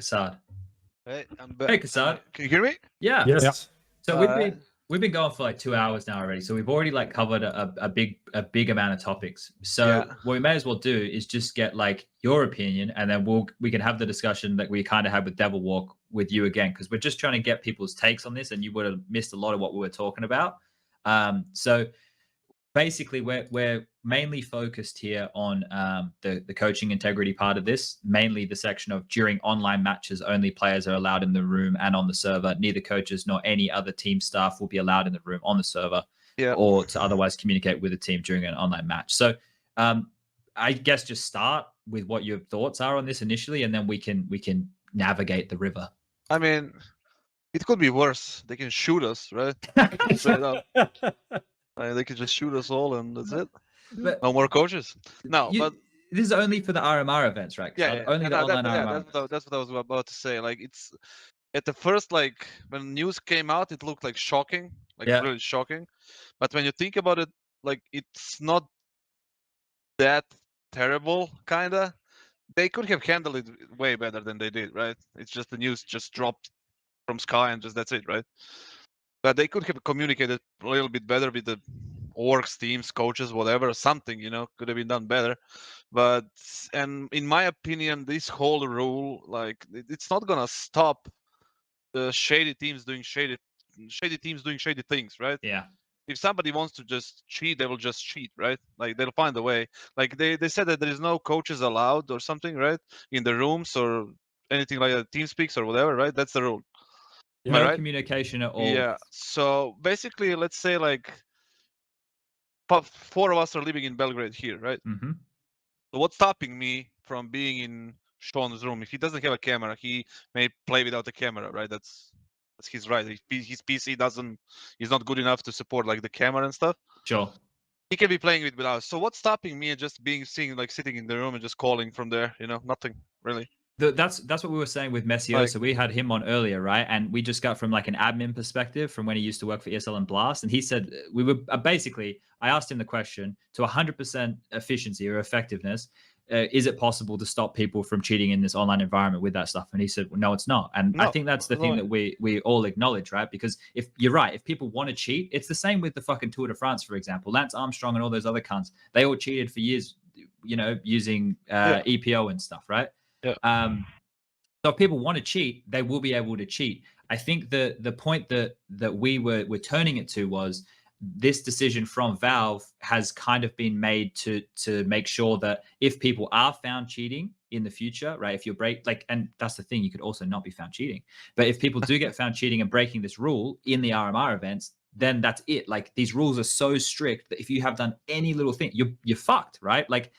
Kassad. Hey, I'm back. Hey, Kassad. Can you hear me? Yeah. Yes. So we've been going for like 2 hours now already. So we've already like covered a big amount of topics. So Yeah. what we may as well do is just get like your opinion, and then we can have the discussion that we kind of had with Devil Walk with you again, because we're just trying to get people's takes on this, and you would have missed a lot of what we were talking about. So basically we're mainly focused here on the coaching integrity part of this, mainly the section of during online matches only players are allowed in the room and on the server. Neither coaches nor any other team staff will be allowed in the room on the server or to otherwise communicate with the team during an online match. So I guess just start with what your thoughts are on this initially, and then we can navigate the river. I mean, it could be worse. They can shoot us, right? Straight up. They could just shoot us all, and that's it. But no more coaches. No, but this is only for the RMR events, right? yeah. Only the online RMR. That's what I was about to say. Like, it's at the first, like when news came out, it looked like shocking, like really shocking. But when you think about it, like it's not that terrible, kinda. They could have handled it way better than they did, right? It's just the news just dropped from sky and just that's it, right? But they could have communicated a little bit better with the orgs, teams, coaches, whatever, something, could have been done better. But, and in my opinion, this whole rule, like, it's not gonna stop the shady teams doing shady things, right? Yeah. If somebody wants to just cheat, they will just cheat, right? Like, they'll find a way. Like, they said that there is no coaches allowed or something, right? In the rooms or anything like that, team speaks or whatever, right? That's the rule. No right? communication at all. Yeah. So basically, let's say like 4 of us are living in Belgrade here, right? Mm-hmm. So what's stopping me from being in Sean's room? If he doesn't have a camera, he may play without a camera, right? That's his right. His PC is not good enough to support like the camera and stuff. Sure. He can be playing with us. So what's stopping me just sitting in the room and just calling from there? Nothing really. That's what we were saying with Messio. So we had him on earlier, right? And we just got from like an admin perspective from when he used to work for ESL and Blast. And he said we were basically, I asked him the question, to 100% efficiency or effectiveness, is it possible to stop people from cheating in this online environment with that stuff? And he said, well, no, it's not. And I think that's the thing that we all acknowledge, right? Because if you're right, if people want to cheat, it's the same with the fucking Tour de France, for example. Lance Armstrong and all those other cunts, they all cheated for years, using EPO and stuff, right? Yeah. So if people want to cheat, they will be able to cheat. I think the point that we were turning it to was this decision from Valve has kind of been made to make sure that if people are found cheating in the future, right? If you're and that's the thing, you could also not be found cheating. But if people do get found cheating and breaking this rule in the RMR events, then that's it. Like, these rules are so strict that if you have done any little thing, you're fucked, right? Like,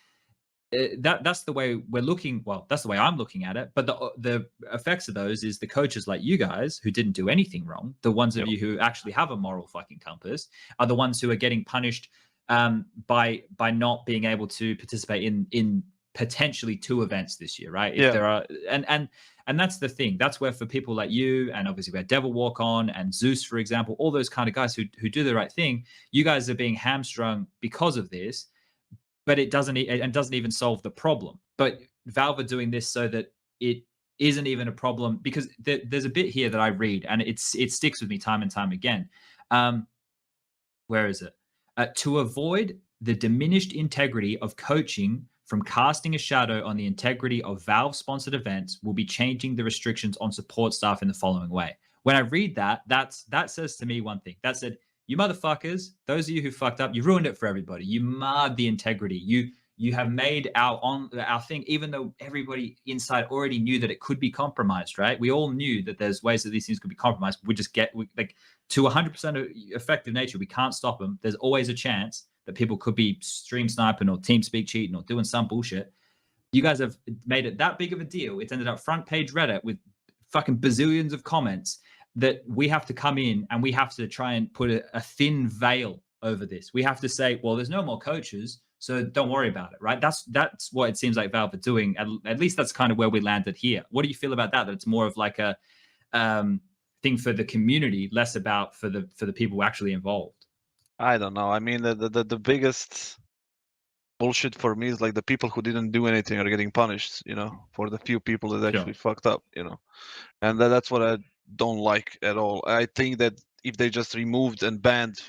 that's the way we're looking. Well, that's the way I'm looking at it. But the effects of those is the coaches like you guys who didn't do anything wrong, the ones of you who actually have a moral fucking compass, are the ones who are getting punished by not being able to participate in potentially 2 events this year, right? If there are, and that's the thing. That's where, for people like you, and obviously we had Devil Walk on and Zeus, for example, all those kind of guys who do the right thing, you guys are being hamstrung because of this. But it doesn't even solve the problem. But Valve are doing this so that it isn't even a problem, because there's a bit here that I read, and it sticks with me time and time again. Where is it? To avoid the diminished integrity of coaching from casting a shadow on the integrity of Valve-sponsored events, will be changing the restrictions on support staff in the following way. When I read that says to me one thing. That said, you motherfuckers, those of you who fucked up, you ruined it for everybody. You marred the integrity. You have made our thing, even though everybody inside already knew that it could be compromised, right? We all knew that there's ways that these things could be compromised. We just to 100% effective nature, we can't stop them. There's always a chance that people could be stream sniping or TeamSpeak cheating or doing some bullshit. You guys have made it that big of a deal. It's ended up front page Reddit with fucking bazillions of comments, that we have to come in and we have to try and put a thin veil over this. We have to say, well, there's no more coaches, so don't worry about it, right? That's what it seems like Valve are doing. At least that's kind of where we landed here. What do you feel about that? That it's more of like a thing for the community, less about for the people actually involved. I don't know. I mean, the biggest bullshit for me is like the people who didn't do anything are getting punished, you know, for the few people that actually fucked up, you know, and that's what I don't like at all. I think that if they just removed and banned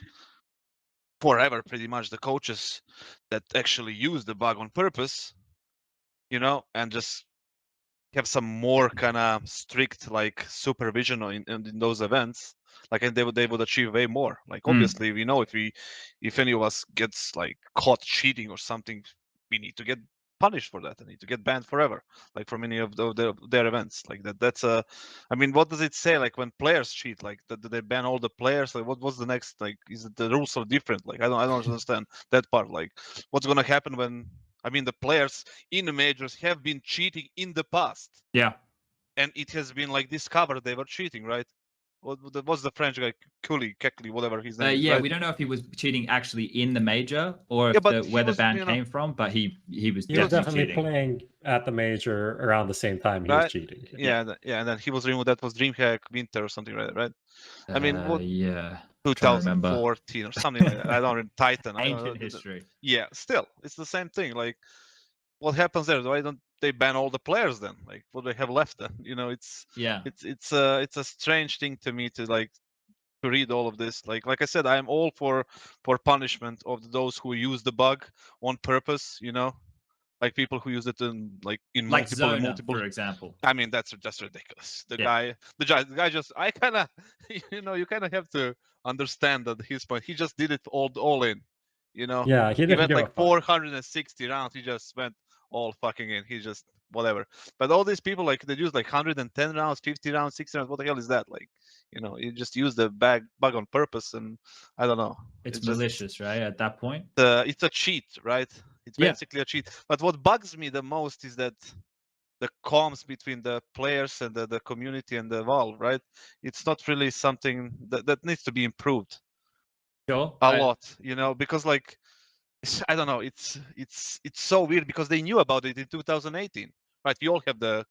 forever pretty much the coaches that actually use the bug on purpose, you know, and just have some more kind of strict like supervision in those events, like, and they would achieve way more. Like, obviously we know if any of us gets like caught cheating or something, we need to get punished for that and need to get banned forever, like from any of their events like that. That's I mean, what does it say, like, when players cheat, like do they ban all the players? Like, what's the next, like, is it the rules are different? Like, I don't understand that part. Like, what's gonna happen when, I mean, the players in the majors have been cheating in the past. Yeah. And it has been like discovered they were cheating, right? What's the French guy, Kekli, whatever his name is, Yeah, right? we don't know if he was cheating actually in the major or Yeah, if but where the was, ban you know, came from, but he was He was definitely definitely cheating. playing at the major around the same time he was right? cheating. Yeah, and then he was removed. That was DreamHack Winter or something like that, right? I mean, what, Yeah. Trying to remember. 2014 or something like that. I don't remember. Titan. I don't know. Ancient history. Yeah, still, it's the same thing. Like, what happens there? Why don't they ban all the players then? Like, what do they have left then? You know, it's a strange thing to me to like to read all of this. Like I said, I am all for punishment of those who use the bug on purpose. You know, like people who use it in multiple. For example. I mean, that's just ridiculous. The guy just, I kind of, you know, you kind of have to understand that his point. He just did it all in. You know, yeah, he went like 460 rounds. He just went all fucking in. He just whatever. But all these people, like, they use like 110 rounds, 50 rounds, 60 rounds. What the hell is that? Like, you know, you just use the bug on purpose, and I don't know. It's malicious, just, right? At that point, it's a cheat, right? It's basically a cheat. But what bugs me the most is that the comms between the players and the community and the Valve, right? It's not really something that needs to be improved. Sure. A lot, you know, because like, I don't know, it's so weird because they knew about it in 2018, right? We all have the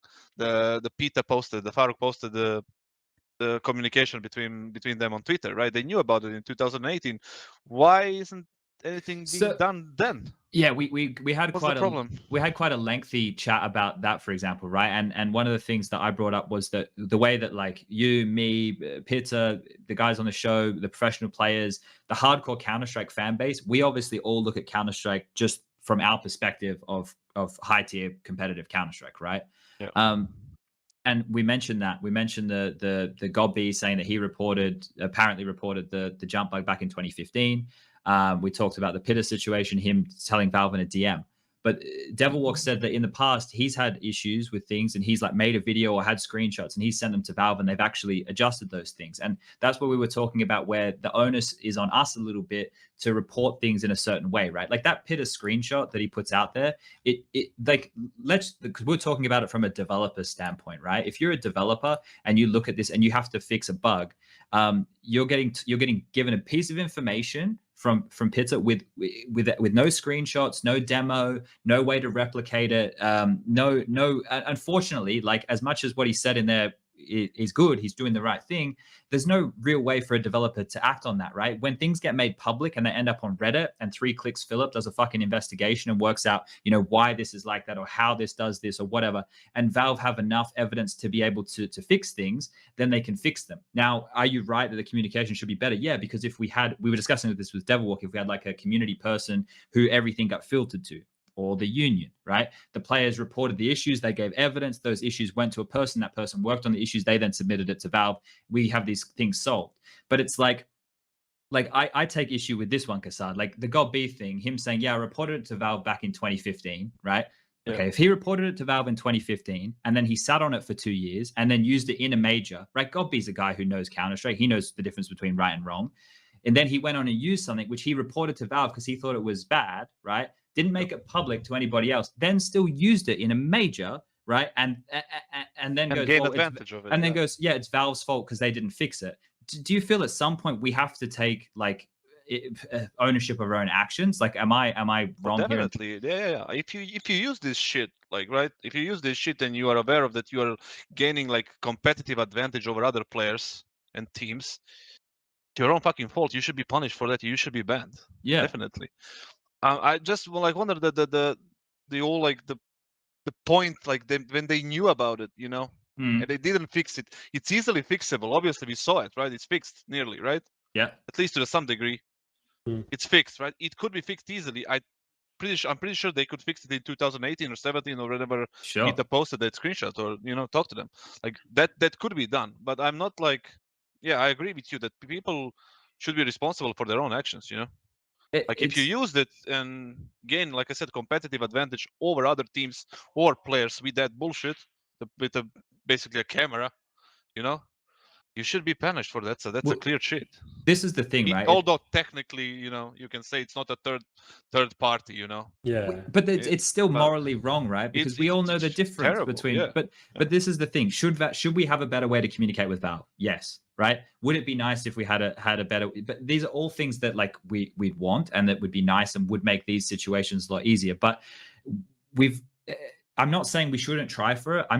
Peter posted, the Farouk posted the communication between them on Twitter, right? They knew about it in 2018. Why isn't anything being done then? Yeah, we had What's the problem? We had quite a lengthy chat about that, for example, right? And one of the things that I brought up was that the way that, like, you, me, Peter, the guys on the show, the professional players, the hardcore Counter-Strike fan base, we obviously all look at Counter-Strike just from our perspective of high tier competitive Counter-Strike, right? Yeah. And we mentioned that. We mentioned the Gobby saying that he apparently reported the jump bug back in 2015. We talked about the Pitta situation, him telling Valve in a DM. But Devilwalk said that in the past, he's had issues with things and he's like made a video or had screenshots and he's sent them to Valve and they've actually adjusted those things. And that's what we were talking about, where the onus is on us a little bit to report things in a certain way, right? Like that Pitta screenshot that he puts out there, because we're talking about it from a developer standpoint, right? If you're a developer and you look at this and you have to fix a bug, you're getting given a piece of information from Pitta with no screenshots, no demo, no way to replicate it. Unfortunately, like, as much as what he said in there is good, he's doing the right thing, there's no real way for a developer to act on that, right? When things get made public and they end up on Reddit and 3 Clicks Philip does a fucking investigation and works out, you know, why this is like that or how this does this or whatever, and Valve have enough evidence to be able to fix things, then they can fix them. Now, are you right that the communication should be better? Yeah, because if we were discussing this with Devilwalk, if we had like a community person who everything got filtered to, or the union, right? The players reported the issues, they gave evidence, those issues went to a person, that person worked on the issues, they then submitted it to Valve. We have these things solved. But it's like I take issue with this one, Kassad. Like the God B thing, him saying, yeah, I reported it to Valve back in 2015, right? Yeah. Okay, if he reported it to Valve in 2015 and then he sat on it for 2 years and then used it in a major, right? God B's a guy who knows Counter-Strike. He knows the difference between right and wrong. And then he went on and used something which he reported to Valve because he thought it was bad, right? Didn't make it public to anybody else, then still used it in a major, right? And then goes, gain advantage of it. And then goes, yeah, it's Valve's fault because they didn't fix it. Do you feel at some point we have to take like ownership of our own actions? Like, am I wrong here? Definitely, yeah. If you use this shit, like, right? If you use this shit and you are aware of that, you are gaining like competitive advantage over other players and teams. Your own fucking fault. You should be punished for that. You should be banned. Yeah, definitely. I just like wonder the all like the point like when they knew about it, you know, and they didn't fix it. It's easily fixable. Obviously, we saw it, right? It's fixed nearly, right? Yeah. At least to some degree, it's fixed, right? It could be fixed easily. I'm pretty sure they could fix it in 2018 or 17 or whenever Peter posted that screenshot or talk to them. Like that could be done. But I'm not like, yeah, I agree with you that people should be responsible for their own actions. Like if you used it and gain, like I said, competitive advantage over other teams or players with that bullshit, with basically a camera, you should be punished for that. So that's a clear cheat. This is the thing, right? Although technically, you can say it's not a third party, Yeah. But it's still morally wrong, right? Because we all know the difference between. Yeah. But this is the thing. Should we have a better way to communicate with Valve? Yes. Right? Would it be nice if we had a better? But these are all things that like we'd want and that would be nice and would make these situations a lot easier. But I'm not saying we shouldn't try for it. I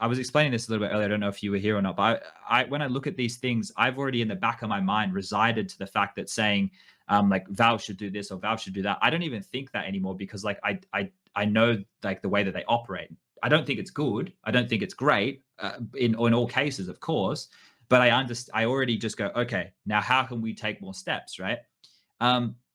was explaining this a little bit earlier. I don't know if you were here or not, but when I look at these things, I've already in the back of my mind resided to the fact that saying like Valve should do this or Valve should do that. I don't even think that anymore because like I know like the way that they operate. I don't think it's good. I don't think it's great in all cases, of course. But I already just go, okay, now how can we take more steps, right?